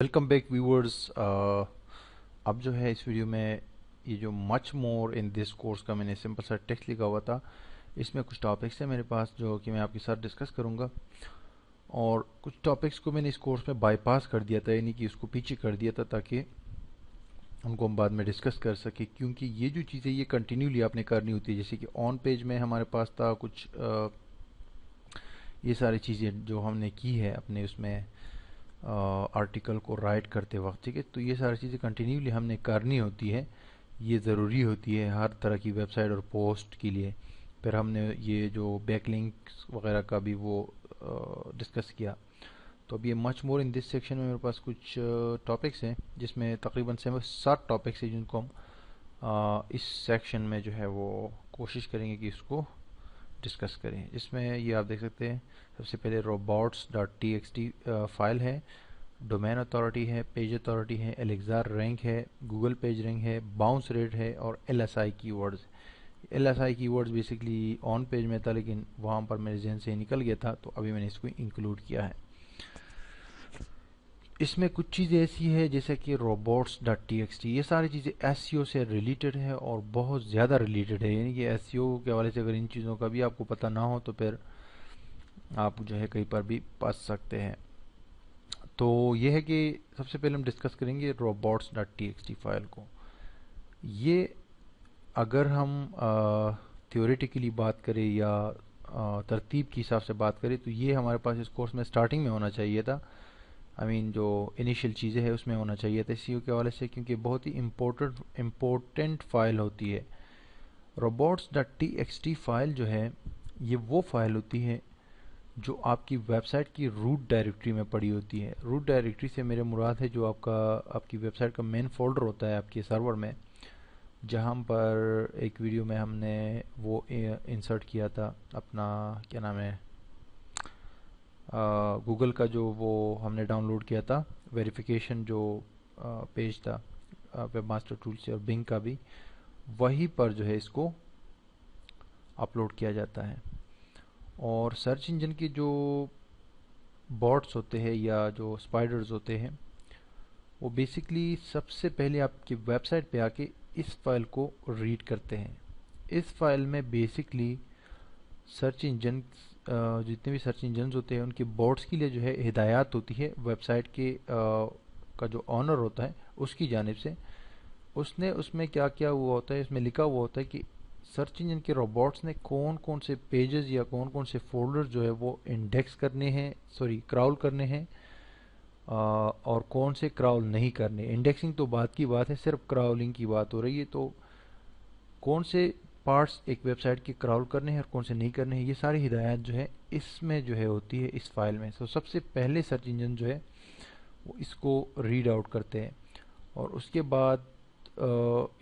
Welcome back viewers. अब जो है इस वीडियो में ये जो much more in this course का मैंने सिंपल सा टेक्स्ट लिखा हुआ था, इसमें कुछ टॉपिक्स हैं मेरे पास जो कि मैं आपके साथ डिस्कस करूंगा। और कुछ टॉपिक्स को मैंने इस कोर्स में बाईपास कर दिया था, यानी कि उसको पीछे कर दिया था ताकि उनको हम बाद में डिस्कस कर सके, क्योंकि ये जो चीज़ें ये कंटिन्यूली आपने करनी होती है। जैसे कि ऑन पेज में हमारे पास था कुछ ये सारी चीज़ें जो हमने की है अपने उसमें आर्टिकल को राइट करते वक्त, ठीक है। तो ये सारी चीज़ें कंटिन्यूली हमने करनी होती है, ये ज़रूरी होती है हर तरह की वेबसाइट और पोस्ट के लिए। फिर हमने ये जो बैकलिंक्स वगैरह का भी वो डिस्कस किया। तो अब ये much more in this section में मेरे पास कुछ टॉपिक्स हैं, जिसमें तकरीबन से 7 टॉपिक्स हैं जिनको हम इस सेक्शन में जो है वो कोशिश करेंगे कि इसको डिस्कस करें। इसमें ये आप देख सकते हैं, सबसे पहले robots.txt फाइल है, डोमेन अथॉरिटी है, पेज अथॉरिटी है, एलेक्जार रैंक है, गूगल पेज रैंक है, बाउंस रेट है और LSI keywords. LSI keywords basically on page में था, लेकिन वहाँ पर मेरे जहन से निकल गया था, तो अभी मैंने इसको इंक्लूड किया है। इसमें कुछ चीज़ें ऐसी है जैसे कि robots.txt, ये सारी चीज़ें एसईओ से रिलेटेड है और बहुत ज़्यादा रिलेटेड है। यानी कि एसईओ के हवाले से अगर इन चीज़ों का भी आपको पता ना हो तो फिर आप जो है कहीं पर भी फंस सकते हैं। तो ये है कि सबसे पहले हम डिस्कस करेंगे robots.txt फाइल को। ये अगर हम थ्योरेटिकली बात करें या तरतीब के हिसाब से बात करें तो ये हमारे पास इस कोर्स में स्टार्टिंग में होना चाहिए था। जो इनिशियल चीज़ें हैं उसमें होना चाहिए था एसईओ के हवाले से, क्योंकि बहुत ही इम्पोर्टेंट फाइल होती है। robots.txt फाइल जो है ये वो फाइल होती है जो आपकी वेबसाइट की रूट डायरेक्टरी में पड़ी होती है। रूट डायरेक्टरी से मेरे मुराद है जो आपकी वेबसाइट का मेन फोल्डर होता है आपके सर्वर में, जहाँ पर एक वीडियो में हमने वो इंसर्ट किया था अपना, क्या नाम है, गूगल का जो वो हमने डाउनलोड किया था वेरिफिकेशन जो पेज था वेब मास्टर टूल से, और बिंग का भी वहीं पर जो है इसको अपलोड किया जाता है। और सर्च इंजन के जो बॉट्स होते हैं या जो स्पाइडर्स होते हैं वो बेसिकली सबसे पहले आपकी वेबसाइट पे आके इस फाइल को रीड करते हैं। इस फाइल में बेसिकली सर्च इंजन जितने भी सर्च इंजन होते हैं उनके बॉट्स के लिए जो है हिदायत होती है वेबसाइट के का जो ऑनर होता है उसकी जानिब से। उसने उसमें क्या क्या हुआ होता है, इसमें लिखा हुआ होता है कि सर्च इंजन के रोबोट्स ने कौन कौन से पेजेस या कौन कौन से फोल्डर जो है वो इंडेक्स करने हैं, सॉरी क्राउल करने हैं, और कौन से क्राउल नहीं करने। इंडेक्सिंग तो बात की बात है, सिर्फ क्राउलिंग की बात हो रही है। तो कौन से पार्ट्स एक वेबसाइट के क्राउल करने हैं और कौन से नहीं करने हैं, ये सारी हिदायत जो है इसमें जो है होती है इस फाइल में। तो सबसे पहले सर्च इंजन जो है वो इसको रीड आउट करते हैं और उसके बाद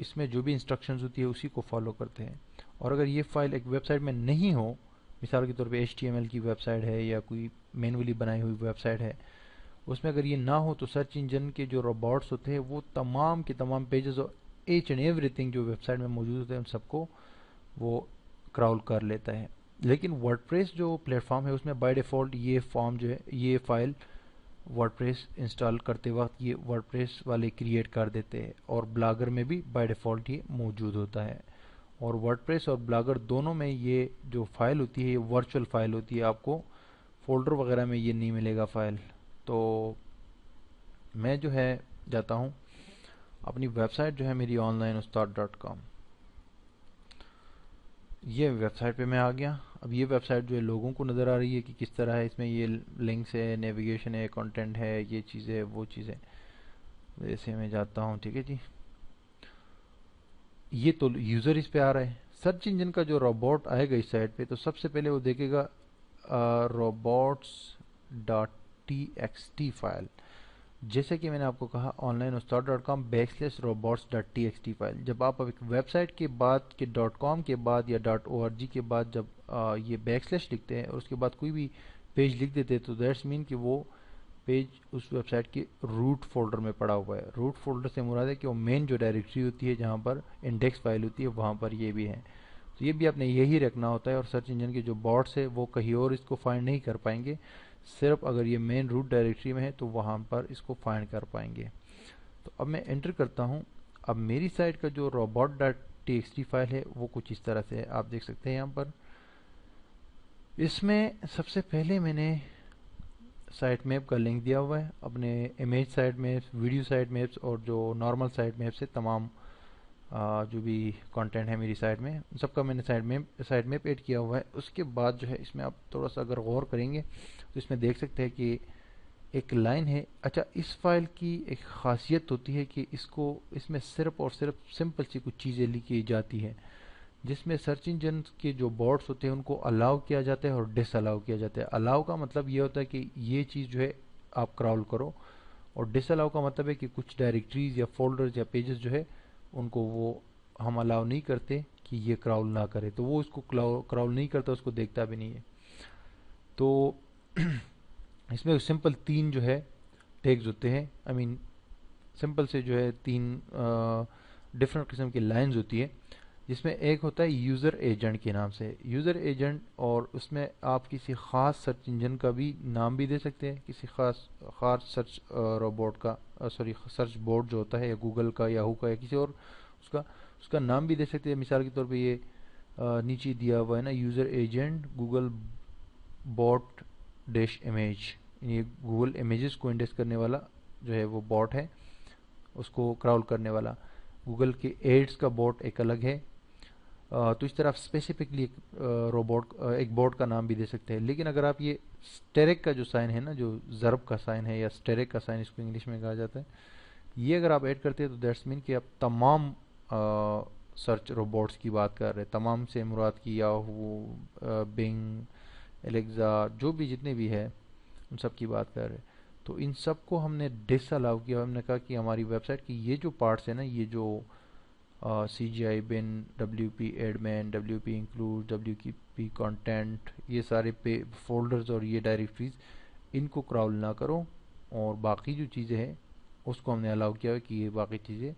इसमें जो भी इंस्ट्रक्शंस होती है उसी को फॉलो करते हैं। और अगर ये फाइल एक वेबसाइट में नहीं हो, मिसाल के तौर पे HTML की वेबसाइट है या कोई मैनुअली बनाई हुई वेबसाइट है, उसमें अगर ये ना हो तो सर्च इंजन के जो रोबोट्स होते हैं वो तमाम के तमाम पेजेस और एच एंड एवरीथिंग जो वेबसाइट में मौजूद होते हैं उन सबको वो क्राउल कर लेता है। लेकिन वर्डप्रेस जो प्लेटफॉर्म है उसमें बाय डिफ़ॉल्ट ये फॉर्म जो है, ये फाइल वर्डप्रेस इंस्टॉल करते वक्त ये वर्डप्रेस वाले क्रिएट कर देते हैं, और ब्लॉगर में भी बाय डिफ़ॉल्ट ये मौजूद होता है। और वर्डप्रेस और ब्लॉगर दोनों में ये जो फाइल होती है ये वर्चुअल फाइल होती है, आपको फोल्डर वगैरह में ये नहीं मिलेगा फाइल। तो मैं जो है जाता हूँ अपनी वेबसाइट जो है मेरी onlineustad.com, ये वेबसाइट पे मैं आ गया। अब ये वेबसाइट जो है लोगों को नज़र आ रही है कि किस तरह है, इसमें ये लिंक्स है, नेविगेशन है, कंटेंट है, ये चीज़ें वो चीज़ें। जैसे मैं जाता हूँ, ठीक है जी, ये तो यूज़र इस पे आ रहा है। सर्च इंजन का जो रोबोट आएगा इस साइट पे तो सबसे पहले वो देखेगा robots.txt फाइल। जैसे कि मैंने आपको कहा onlineustad.com/robots.txt फाइल। जब आप एक वेबसाइट के बाद के .com के बाद या .org के बाद जब ये बैकस्लैश लिखते हैं और उसके बाद कोई भी पेज लिख देते हैं तो दैट्स मीन कि वो पेज उस वेबसाइट के रूट फोल्डर में पड़ा हुआ है। रूट फोल्डर से मुराद है कि वो मेन जो डायरेक्टरी होती है जहाँ पर इंडेक्स फाइल होती है वहाँ पर ये भी है। तो ये भी आपने यही रखना होता है, और सर्च इंजन के जो बॉट्स है वो कहीं और इसको फाइंड नहीं कर पाएंगे। صرف اگر یہ مین روٹ ڈائریکٹری میں ہے تو وہاں پر اس کو فائنڈ کر پائیں گے. تو اب میں انٹر کرتا ہوں. اب میری سائٹ کا جو robot.txt فائل ہے وہ کچھ اس طرح سے ہے, آپ دیکھ سکتے ہیں یہاں پر. اس میں سب سے پہلے میں نے سائٹ میپ کا لنک دیا ہوا ہے, اپنے image site maps, video site maps اور جو نارمل سائٹ میپس ہے, تمام جو بھی کانٹینٹ ہے میری سائٹ میں سب کا میں نے سائٹ میپ ایڈ کیا ہوا ہے. اس کے بعد جو ہے اس میں آپ تھوڑا سا اگر غور کریں گے تو اس میں دیکھ سکتے ہیں کہ ایک لائن ہے. اچھا, اس فائل کی ایک خاصیت ہوتی ہے کہ اس میں صرف اور صرف سمپل سی کچھ چیزیں لکھی جاتی ہیں, جس میں سرچ انجن کے جو بوٹس ہوتے ہیں ان کو الاؤ کیا جاتا ہے اور ڈس الاؤ کیا جاتا ہے. الاؤ کا مطلب یہ ہوتا ہے کہ یہ چیز جو ہے آپ کراول کرو, اور ڈس الاؤ کا مطلب ہے کہ کچھ ڈائریکٹریز یا فولڈرز یا پیجز جو ہے ان کو وہ ہم الاؤ نہیں کرتے کہ یہ کراول نہ کرے, تو وہ اس کو کراول نہیں کرتا, اس کو دیکھتا بھی نہیں ہے. تو اس میں سمپل 3 جو ہے ٹیگز ہوتے ہیں, سمپل سے جو ہے 3 ڈفرنٹ قسم کی لائنز ہوتی ہے, جس میں ایک ہوتا ہے یوزر ایجنٹ کے نام سے. یوزر ایجنٹ, اور اس میں آپ کسی خاص سرچ انجن کا بھی نام بھی دے سکتے ہیں, کسی خاص سرچ روبوٹ کا سرچ بورڈ جو ہوتا ہے, یا گوگل کا, یاہو کا, یا کسی اور اس کا نام بھی دے سکتے ہیں. مثال کے طور پہ یہ نیچے دیا ہوا ہے نا, user agent Googlebot dash image, یہ گوگل امیجز کو انڈیکس کرنے والا جو ہے وہ بوٹ ہے, اس کو کراول کرنے والا. گوگل کے ایڈز کا بوٹ ایک الگ ہے. تو اس طرح آپ اسپیسیفکلی ایک بوٹ کا نام بھی دے سکتے ہیں. لیکن اگر آپ یہ اسٹیرک کا جو سائن ہے نا, جو ضرب کا سائن ہے یا اسٹیرک کا سائن اس کو انگلش میں کہا جاتا ہے, یہ اگر آپ ایڈ کرتے ہیں تو دیٹس مین کہ آپ تمام سرچ روبوٹس کی بات کر رہے ہیں. تمام سے مراد کی یاہو, بنگ, الیکزا, جو بھی جتنے بھی ہے ان سب کی بات کر رہے ہیں. تو ان سب کو ہم نے ڈس الاؤ کیا. ہم نے کہا کہ ہماری ویب سائٹ کی یہ جو پارٹس ہیں نا, یہ جو C G I bin, W P admin, W P include, W P content, یہ سارے فولڈرز اور یہ ڈائریکٹریز, ان کو کراول نہ کرو, اور باقی جو چیزیں ہیں اس کو ہم نے الاؤ کیا ہے کہ یہ باقی چیزیں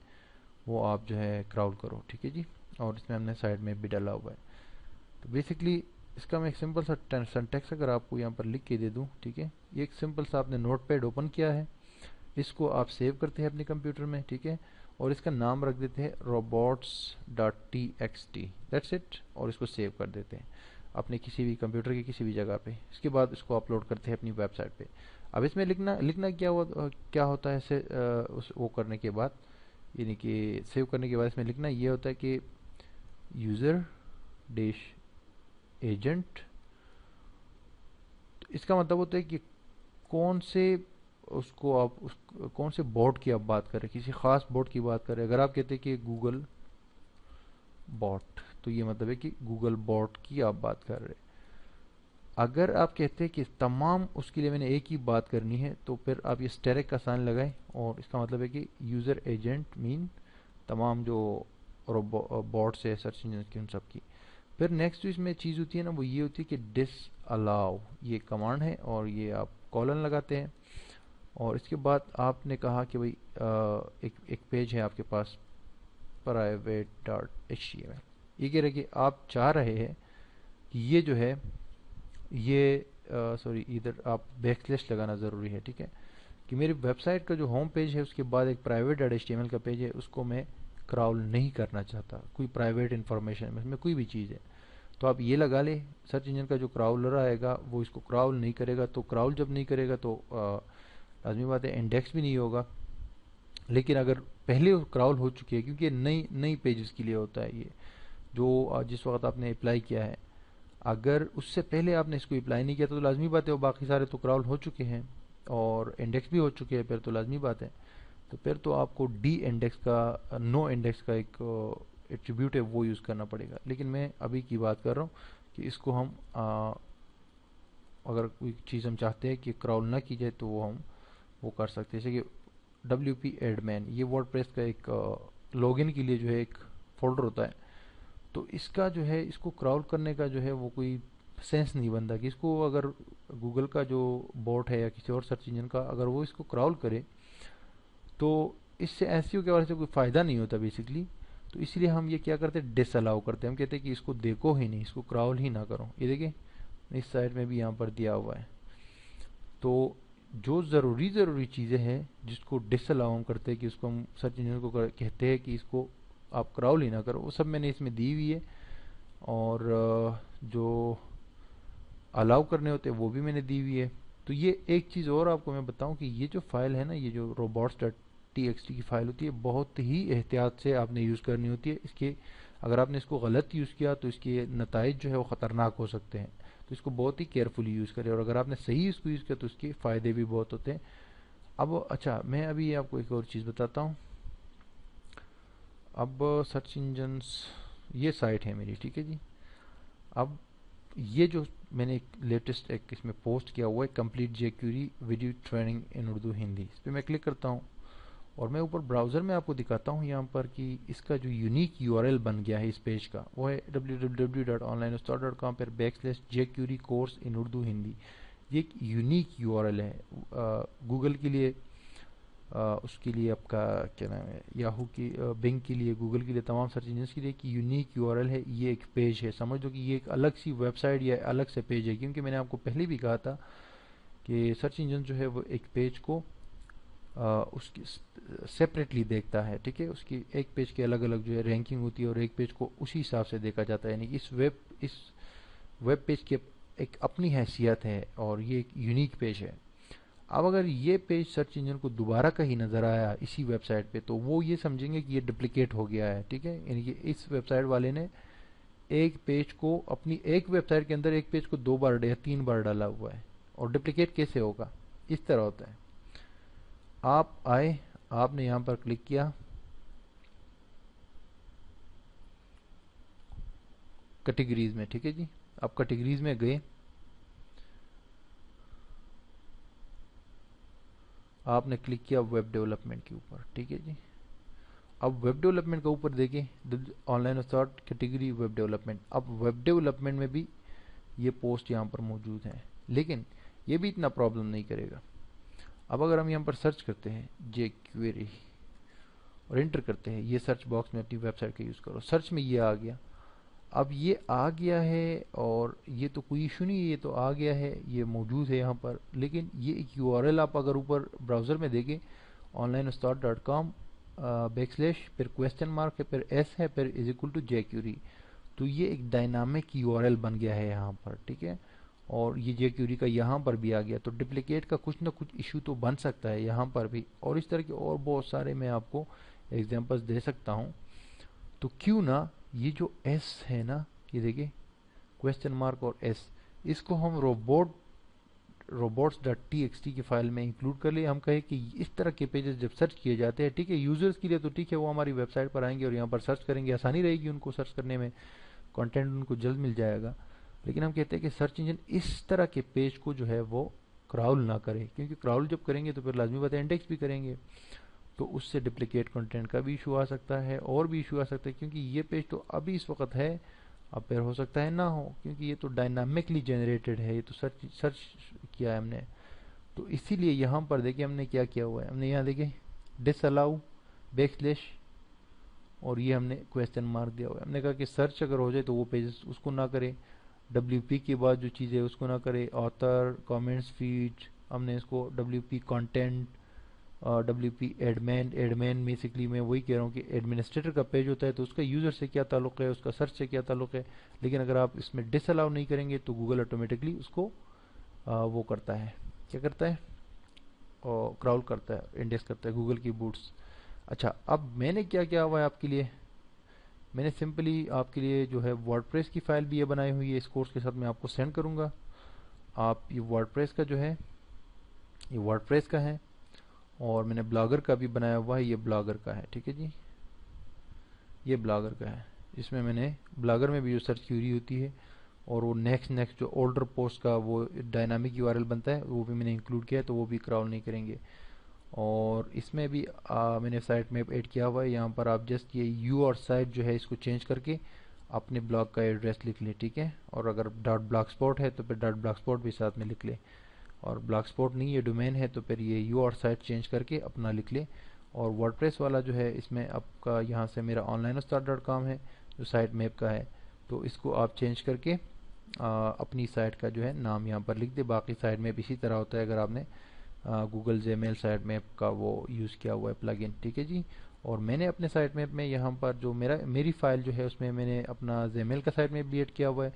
وہ آپ جو ہے کراول کرو. ٹھیک ہے جی, اور اس میں ہم نے سائڈ میں بھی ڈالا ہوا ہے. تو بیسکلی اس کا میں ایک سمپل سا سنٹیکس اگر آپ کو یہاں پر لکھ کے دے دوں, ٹھیک ہے, یہ ایک سمپل سا آپ نے نوٹ پیڈ اوپن کیا ہے, اس کو آپ سیو کرتے ہیں اپنے کمپیوٹر میں, ٹھیک ہے, اور اس کا نام رکھ دیتے ہیں robots.txt, دیٹس اٹ, اور اس کو سیو کر دیتے ہیں اپنے کسی بھی کمپیوٹر کی کسی بھی جگہ پہ. اس کے بعد اس کو اپلوڈ کرتے ہیں اپنی ویب سائٹ پہ. اب اس میں لکھنا کیا ہوتا ہے اسے وہ کرنے کے بعد, یعنی کہ سیو کرنے کے بعد اس میں لکھنا یہ ہوتا ہے کہ یوزر ڈیش ایجنٹ. اس کا مطلب ہوتا ہے کہ کون سے کون سے بورڈ کی آپ بات کر رہے ہیں, کسی خاص بورڈ کی بات کر رہے ہیں. اگر آپ کہتے ہیں کہ گوگل بوٹ, تو یہ مطلب ہے کہ گوگل بوٹ کی آپ بات کر رہے ہیں. اگر آپ کہتے ہیں کہ تمام اس کے لیے میں نے ایک ہی بات کرنی ہے, تو پھر آپ یہ اسٹیرک کا سائن لگائیں, اور اس کا مطلب ہے کہ یوزر ایجنٹ مین تمام جو بوٹس ہے سرچ انجن کی ان سب کی. پھر نیکسٹ جو اس میں چیز ہوتی ہے نا, وہ یہ ہوتی ہے کہ ڈس الاؤ, یہ کمانڈ ہے, اور یہ آپ کولن لگاتے ہیں. اور اس کے بعد آپ نے کہا کہ بھائی ایک پیج ہے آپ کے پاس private.html, یہ کہہ رہے کہ آپ چاہ رہے ہیں کہ یہ جو ہے یہ ادھر آپ بیک سلیش لگانا ضروری ہے, ٹھیک ہے, کہ میری ویب سائٹ کا جو ہوم پیج ہے اس کے بعد ایک private.html کا پیج ہے, اس کو میں کراول نہیں کرنا چاہتا, کوئی پرائیویٹ انفارمیشن میں کوئی بھی چیز ہے. تو آپ یہ لگا لیں, سرچ انجن کا جو کراولر آئے گا وہ اس کو کراول نہیں کرے گا. تو کراول جب نہیں کرے گا تو لازمی بات ہے انڈیکس بھی نہیں ہوگا. لیکن اگر پہلے کراول ہو چکی ہے, کیونکہ نئی پیجز کے لیے ہوتا ہے یہ, جو جس وقت آپ نے اپلائی کیا ہے, اگر اس سے پہلے آپ نے اس کو اپلائی نہیں کیا تو لازمی بات ہے وہ باقی سارے تو کراول ہو چکے ہیں اور انڈیکس بھی ہو چکے ہیں, پھر تو لازمی بات ہے. تو پھر تو آپ کو ڈی انڈیکس کا, نو انڈیکس کا ایک ایٹریبیوٹ ہے وہ یوز کرنا پڑے گا. لیکن میں ابھی کی بات کر رہا ہوں کہ اس کو ہم اگر کوئی چیز ہم چاہتے ہیں کہ کراول نہ کی جائے تو وہ کر سکتے ہیں. جیسے کہ ڈبلیو پی ایڈمین, یہ ورڈ پریس کا ایک لاگ ان کے لیے جو ہے ایک فولڈر ہوتا ہے, تو اس کا جو ہے اس کو کراول کرنے کا جو ہے وہ کوئی سینس نہیں بنتا کہ اس کو اگر گوگل کا جو بوٹ ہے یا کسی اور سرچ انجن کا اگر وہ اس کو کراول کرے تو اس سے ایسیو کے وجہ سے کوئی فائدہ نہیں ہوتا بیسکلی. تو اس لیے ہم یہ کیا کرتے ہیں, ڈس الاؤ کرتے ہیں. ہم کہتے ہیں کہ اس کو دیکھو ہی نہیں, اس کو کراول ہی نہ کرو. یہ دیکھیں اس سائڈ میں بھی یہاں پر دیا ہوا ہے. तो जो ज़रूरी चीज़ें हैं जिसको डिसअलाउ हम करते हैं, कि उसको हम सर्च इंजन को कहते हैं कि इसको आप क्राउल ही ना करो, वो सब मैंने इसमें दी हुई है। और जो अलाउ करने होते हैं वो भी मैंने दी हुई है। तो ये एक चीज़ और आपको मैं बताऊं कि ये जो फाइल है ना, ये जो robots.txt की फाइल होती है, बहुत ही एहतियात से आपने यूज़ करनी होती है। इसके अगर आपने इसको गलत यूज़ किया तो इसके नताइज जो है वो ख़तरनाक हो सकते हैं। तो इसको बहुत ही केयरफुली यूज़ करें, और अगर आपने सही इसको यूज़ किया तो इसके फ़ायदे भी बहुत होते हैं। अब अच्छा, मैं अभी आपको एक और चीज़ बताता हूँ। अब सर्च इंजन्स, ये साइट है मेरी, ठीक है जी। अब ये जो मैंने एक लेटेस्ट एक इसमें पोस्ट किया हुआ है, complete jQuery video training in Urdu Hindi, इस पर मैं क्लिक करता हूँ और मैं ऊपर ब्राउज़र में आपको दिखाता हूँ यहाँ पर कि इसका जो यूनिक यूआरएल बन गया है इस पेज का, वो है www.onlineustad.com पर /jQuery course in Urdu Hindi. ये एक यूनिक यूआरएल है गूगल के लिए, उसके लिए आपका क्या नाम है, याहू की, बिंग के लिए, गूगल के लिए, तमाम सर्च इंजन के लिए एक यूनिक यूआरएल है। ये एक पेज है, समझ लो कि ये एक अलग सी वेबसाइट या अलग से पेज है। क्योंकि मैंने आपको पहले भी कहा था कि सर्च इंजन जो है वो एक पेज को उसकी सेपरेटली देखता है, ठीक है। उसकी एक पेज के अलग अलग जो है रैंकिंग होती है और एक पेज को उसी हिसाब से देखा जाता है। यानी कि इस वेब पेज की एक अपनी हैसियत है और ये एक यूनिक पेज है। अब अगर ये पेज सर्च इंजन को दोबारा कहीं नज़र आया इसी वेबसाइट पे, तो वो ये समझेंगे कि ये डुप्लीकेट हो गया है, ठीक है। यानी कि इस वेबसाइट वाले ने एक पेज को, अपनी एक वेबसाइट के अंदर एक पेज को 2 बार या 3 बार डाला हुआ है। और डुप्लीकेट कैसे होगा? इस तरह होता है। आप आए, आपने यहाँ पर क्लिक किया, कैटेगरीज में, ठीक है जी। आप कैटेगरीज में गए, आपने क्लिक किया वेब डेवलपमेंट के ऊपर, ठीक है जी। अब वेब डेवलपमेंट के ऊपर देखें, ऑनलाइन उस्ताद कैटेगरी वेब डेवलपमेंट। अब वेब डेवलपमेंट में भी ये पोस्ट यहाँ पर मौजूद है, लेकिन ये भी इतना प्रॉब्लम नहीं करेगा। अब अगर हम यहाँ पर सर्च करते हैं जेक्वेरी और एंटर करते हैं, ये सर्च बॉक्स में अपनी वेबसाइट का यूज़ करो, सर्च में ये आ गया। अब ये आ गया है और ये तो कोई इशू नहीं है, ये तो आ गया है, ये मौजूद है यहाँ पर। लेकिन ये एक यूआरएल आप अगर ऊपर ब्राउज़र में देखें, onlineustad.com फिर क्वेश्चन मार्क है, फिर एस है, फिर इज इक्वल टू जेक्यूरी, तो ये एक डायनामिक यूआरएल बन गया है यहाँ पर, ठीक है। और ये जेक्यूरी का यहाँ पर भी आ गया, तो डुप्लीकेट का कुछ ना कुछ इशू तो बन सकता है यहाँ पर भी। और इस तरह के और बहुत सारे मैं आपको एग्जांपल्स दे सकता हूँ। तो क्यों ना ये जो एस है ना, ये देखिए क्वेश्चन मार्क और एस, इसको हम robots.txt की फाइल में इंक्लूड कर लिए। हम कहें कि इस तरह के पेजेस जब सर्च किए जाते हैं, ठीक है, यूजर्स के लिए तो ठीक है, वो हमारी वेबसाइट पर आएंगे और यहाँ पर सर्च करेंगे, आसानी रहेगी उनको सर्च करने में, कंटेंट उनको जल्द मिल जाएगा। लेकिन हम कहते हैं कि सर्च इंजन इस तरह के पेज को जो है वो क्राउल ना करे, क्योंकि क्राउल जब करेंगे तो फिर लाजमी बात है इंडेक्स भी करेंगे, तो उससे डुप्लीकेट कंटेंट का भी इशू आ सकता है और भी इशू आ सकता है। क्योंकि ये पेज तो अभी इस वक्त है, अब फिर हो सकता है ना हो, क्योंकि ये तो डायनामिकली जनरेटेड है, ये तो सर्च किया है हमने। तो इसीलिए यहाँ पर देखिए हमने क्या किया हुआ है, हमने यहाँ देखिए डिसअलाउ बैकस्लैश और ये हमने क्वेश्चन मार्क दिया हुआ है। हमने कहा कि सर्च अगर हो जाए तो वो पेज उसको ना करें, WP के बाद जो चीज़ है उसको ना करें, ऑथर, कमेंट्स, फीड, हमने इसको WP content, WP admin basically मैं वही कह रहा हूँ कि एडमिनिस्ट्रेटर का पेज होता है तो उसका यूज़र से क्या ताल्लुक़ है, उसका सर्च से क्या ताल्लुक़ है। लेकिन अगर आप इसमें डिसअलाउ नहीं करेंगे तो गूगल ऑटोमेटिकली उसको वो करता है, क्या करता है, और क्राउल करता है, इंडेक्स करता है गूगल की बूट्स। अच्छा, अब मैंने क्या किया हुआ है आपके लिए, मैंने सिंपली आपके लिए जो है वर्डप्रेस की फ़ाइल भी ये बनाई हुई है, इस कोर्स के साथ मैं आपको सेंड करूँगा। आप ये वर्डप्रेस का जो है, ये वर्डप्रेस का है, और मैंने ब्लॉगर का भी बनाया हुआ है, ये ब्लॉगर का है, ठीक है जी, ये ब्लॉगर का है। इसमें मैंने ब्लॉगर में भी जो सर्च क्यूरी होती है और वो नेक्स्ट जो ओल्डर पोस्ट का वो डायनामिक यूआरएल बनता है, वो भी मैंने इंक्लूड किया है, तो वो भी क्राउल नहीं करेंगे। और इसमें भी मैंने साइट मैप ऐड किया हुआ है, यहाँ पर आप जस्ट ये यू और साइट जो है इसको चेंज करके अपने ब्लॉग का एड्रेस लिख लें, ठीक है। और अगर .blogspot है तो फिर .blogspot भी साथ में लिख लें, और ब्लॉगस्पॉट नहीं ये डोमेन है तो फिर ये यू और साइट चेंज करके अपना लिख ले। और वर्डप्रेस वाला जो है इसमें आपका यहाँ से मेरा onlineustad.com है जो साइट मैप का है, तो इसको आप चेंज करके अपनी साइट का जो है नाम यहाँ पर लिख दे। बाकी साइट मैप इसी तरह होता है अगर आपने गूगल जीमेल साइट मैप का वो यूज़ किया हुआ है प्लगइन, ठीक है जी। और मैंने अपने साइट मैप में यहाँ पर जो मेरी फाइल जो है उसमें मैंने अपना जीमेल का साइट मैप भी ऐड किया हुआ है,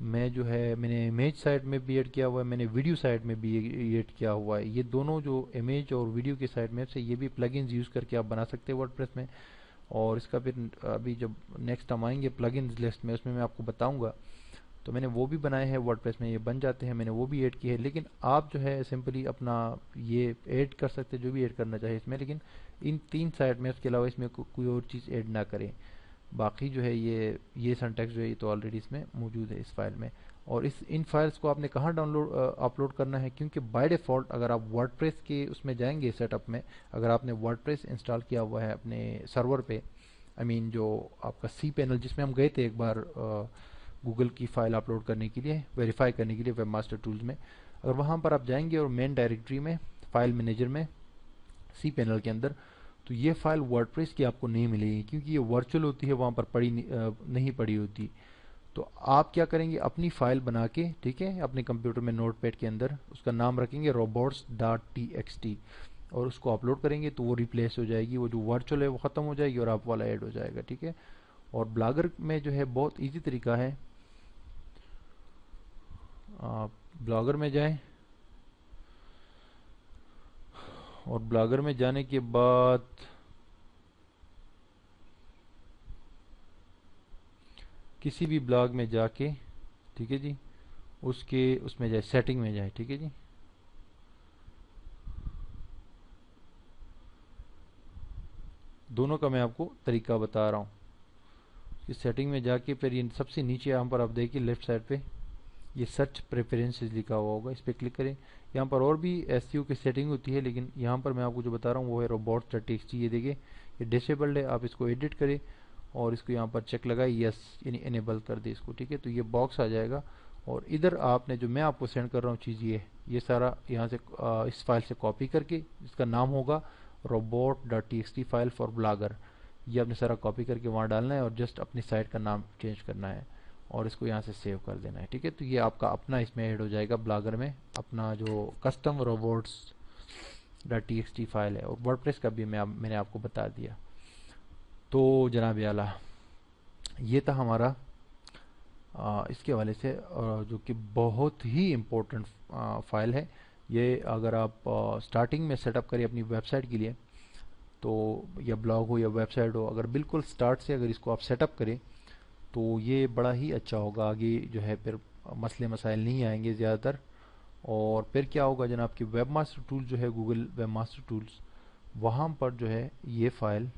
मैं जो है मैंने इमेज साइट में भी ऐड किया हुआ है, मैंने वीडियो साइट में भी ऐड किया हुआ है। ये दोनों जो इमेज और वीडियो के साइट मैप से ये भी प्लगइन्स यूज़ करके आप बना सकते हैं वर्डप्रेस में। और इसका फिर अभी जब नेक्स्ट हम आएंगे प्लगइन्स लिस्ट में उसमें मैं आपको बताऊंगा। तो मैंने वो भी बनाए हैं वर्डप्रेस में, ये बन जाते हैं, मैंने वो भी ऐड किए हैं। लेकिन आप जो है सिंपली अपना ये ऐड कर सकते हैं जो भी ऐड करना चाहिए इसमें, लेकिन इन 3 साइट मैप्स के अलावा इसमें कोई और चीज़ ऐड ना करें। बाकी जो है ये सिंटैक्स जो है ये तो ऑलरेडी इसमें मौजूद है इस फाइल में। और इन फाइल्स को आपने कहाँ अपलोड करना है, क्योंकि बाय डिफ़ॉल्ट अगर आप वर्डप्रेस के उसमें जाएंगे सेटअप में, अगर आपने वर्डप्रेस इंस्टॉल किया हुआ है अपने सर्वर पे, आई मीन जो आपका सी पैनल जिसमें हम गए थे एक बार गूगल की फाइल अपलोड करने के लिए, वेरीफाई करने के लिए वेबमास्टर टूल्स में, अगर वहाँ पर आप जाएंगे और मेन डायरेक्टरी में फाइल मैनेजर में सी पैनल के अंदर, तो ये फाइल वर्डप्रेस की आपको नहीं मिलेगी क्योंकि ये वर्चुअल होती है, वहाँ पर नहीं पड़ी होती। तो आप क्या करेंगे, अपनी फाइल बना के, ठीक है, अपने कंप्यूटर में नोटपैड के अंदर उसका नाम रखेंगे robots.txt और उसको अपलोड करेंगे तो वो रिप्लेस हो जाएगी, वो जो वर्चुअल है वो ख़त्म हो जाएगी और आप वाला ऐड हो जाएगा, ठीक है। और ब्लॉगर में जो है बहुत इजी तरीका है, आप ब्लॉगर में जाएं और ब्लॉगर में जाने के बाद किसी भी ब्लॉग में जाके, ठीक है जी, उसमें जाए, सेटिंग में जाए, ठीक है जी। दोनों का मैं आपको तरीका बता रहा हूँ। इस सेटिंग में जाके फिर ये सबसे नीचे यहाँ पर आप देखिए लेफ्ट साइड पे ये सर्च प्रेफरेंसेस लिखा हुआ होगा, इस पर क्लिक करें। यहाँ पर और भी एसईओ की सेटिंग होती है, लेकिन यहाँ पर मैं आपको जो बता रहा हूँ वो है robots.txt। ये देखिए ये डिसेबल्ड है, आप इसको एडिट करें और इसको यहाँ पर चेक लगाए, यस यानी इनेबल कर दे इसको, ठीक है। तो ये बॉक्स आ जाएगा और इधर आपने जो मैं आपको सेंड कर रहा हूँ चीज़ ये सारा यहाँ से इस फाइल से कॉपी करके, इसका नाम होगा robot.txt फाइल फॉर ब्लॉगर, ये आपने सारा कॉपी करके वहाँ डालना है और जस्ट अपनी साइट का नाम चेंज करना है और इसको यहाँ से सेव कर देना है, ठीक है। तो ये आपका अपना इसमें ऐड हो जाएगा ब्लॉगर में, अपना जो कस्टम robots.txt फाइल है। और वर्डप्रेस का भी मैंने आपको बता दिया। तो जनाब आला ये था हमारा इसके हवाले से जो कि बहुत ही इम्पोर्टेंट फाइल है। ये अगर आप स्टार्टिंग में सेटअप करें अपनी वेबसाइट के लिए, तो या ब्लॉग हो या वेबसाइट हो, अगर बिल्कुल स्टार्ट से अगर इसको आप सेटअप करें तो ये बड़ा ही अच्छा होगा। आगे जो है फिर मसले मसाइल नहीं आएंगे ज़्यादातर। और फिर क्या होगा जनाब कि वेबमास्टर टूल जो है, गूगल वेबमास्टर टूल्स, वहाँ पर जो है ये फ़ाइल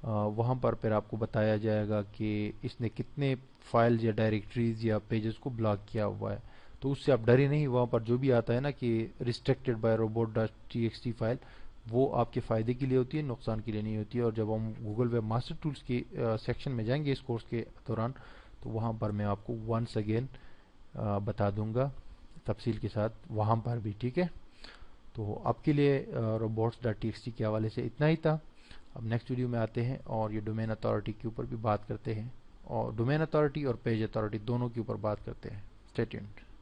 वहाँ पर फिर आपको बताया जाएगा कि इसने कितने फाइल्स या डायरेक्टरीज या पेजेस को ब्लॉक किया हुआ है। तो उससे आप डरे नहीं, वहाँ पर जो भी आता है ना कि रिस्ट्रिक्टेड बाय robot.txt फाइल, वो आपके फ़ायदे के लिए होती है, नुकसान के लिए नहीं होती है। और जब हम गूगल वेब मास्टर टूल्स के सेक्शन में जाएंगे इस कोर्स के दौरान, तो वहाँ पर मैं आपको वंस अगेन बता दूंगा तफसील के साथ वहाँ पर भी, ठीक है। तो आपके लिए robots.txt के हवाले से इतना ही था। अब नेक्स्ट वीडियो में आते हैं और ये डोमेन अथॉरिटी के ऊपर भी बात करते हैं, और डोमेन अथॉरिटी और पेज अथॉरिटी दोनों के ऊपर बात करते हैं। Stay tuned.